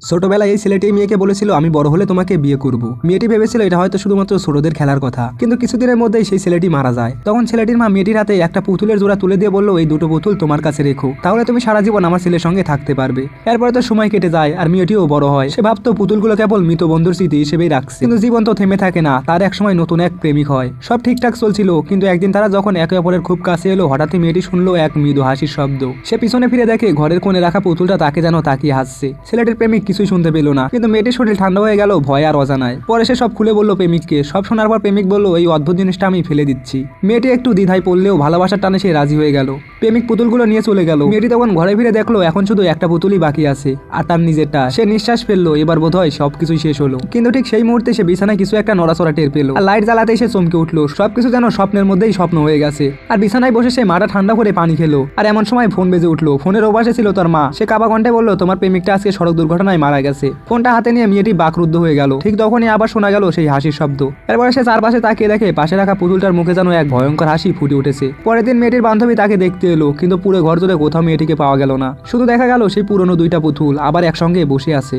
ছোটবেলায় এই ছেলেটি মেয়েকে বলেছিল আমি বড় হলে তোমাকে বিয়ে করব। মেয়েটি ভেবেছিল এটা হয়তো শুধুমাত্র ছোটদের খেলার কথা, কিন্তু কিছুদিনের মধ্যেই সেই ছেলেটি মারা যায়। তখন ছেলেটির মা মেয়েটির হাতে একটা পুতুলের জোড়া তুলে দিয়ে বলল, এই দুটো পুতুল তোমার কাছে রেখো, তাহলে তুমি সারা জীবন আমার ছেলের সঙ্গে থাকতে পারবে। এরপরে তো সময় কেটে যায় আর মেয়েটিও বড় হয়। সে ভাবতো পুতুলগুলো কেবল মৃত বন্ধুর স্মৃতি হিসেবেই রাখছে, কিন্তু জীবন তো থেমে থাকে না। তার এক সময় নতুন এক প্রেমিক হয়। সব ঠিকঠাক চলছিল, কিন্তু একদিন তারা যখন একে অপরের খুব কাছে এলো, হঠাৎই মেয়েটি শুনলো এক মৃদু হাসির শব্দ। সে পিছনে ফিরে দেখে ঘরের কোণে রাখা পুতুলটা তাকে যেন তাকিয়ে হাসছে। ছেলেটির প্রেমিক কিছুই শুনতে পেল না, কিন্তু মেয়েটির শরীর ঠান্ডা হয়ে গেল ভয় আর অজানায়। পরে সে সব খুলে বলল প্রেমিককে। সব শোনার পর প্রেমিক বলল, এই অদ্ভুত জিনিসটা আমি ফেলে দিচ্ছি। মেয়েটি একটু দ্বিধায় পড়লেও ভালোবাসার টানে সে রাজি হয়ে গেল। প্রেমিক পুতুলগুলো নিয়ে চলে গেল। মেয়েটি তখন ঘরে ফিরে দেখলো এখন শুধু একটা পুতুলই বাকি আছে, আর তার নিজেরটা। সে নিঃশ্বাস ফেললো, এবার বোধহয় সবকিছুই শেষ হলো। কিন্তু ঠিক সেই মুহূর্তে সে বিছানায় কিছু একটা নড়াচড়া টের পেল, আর লাইট জ্বালাতেই সে চমকে উঠলো। সবকিছু যেন স্বপ্নের মধ্যেই স্বপ্ন হয়ে গেছে। আর বিছানায় বসে সে মাথা ঠান্ডা করে পানি খেলো। আর এমন সময় ফোন বেজে উঠলো। ফোনের ওপাশে ছিল তার মা। সে কাবা কণ্ঠে বলল, তোমার প্রেমিকটা আজকে সড়ক দুর্ঘটনায় মারা গেছে। ফোনটা হাতে নিয়ে মেয়েটি বাকরুদ্ধ হয়ে গেল। ঠিক তখনই আবার শোনা গেল সেই হাসির শব্দ। এরপরে সে চারপাশে তাকিয়ে দেখে পাশে রাখা পুতুলটার মুখে যেন এক ভয়ঙ্কর হাসি ফুটে উঠেছে। পরের দিন মেয়েটির বান্ধবী তাকে দেখতে এলো, কিন্তু পুরো ঘর জুড়ে কোথাও মেয়েটিকে পাওয়া গেল না। শুধু দেখা গেল সেই পুরনো দুইটা পুতুল আবার একসঙ্গে বসে আছে।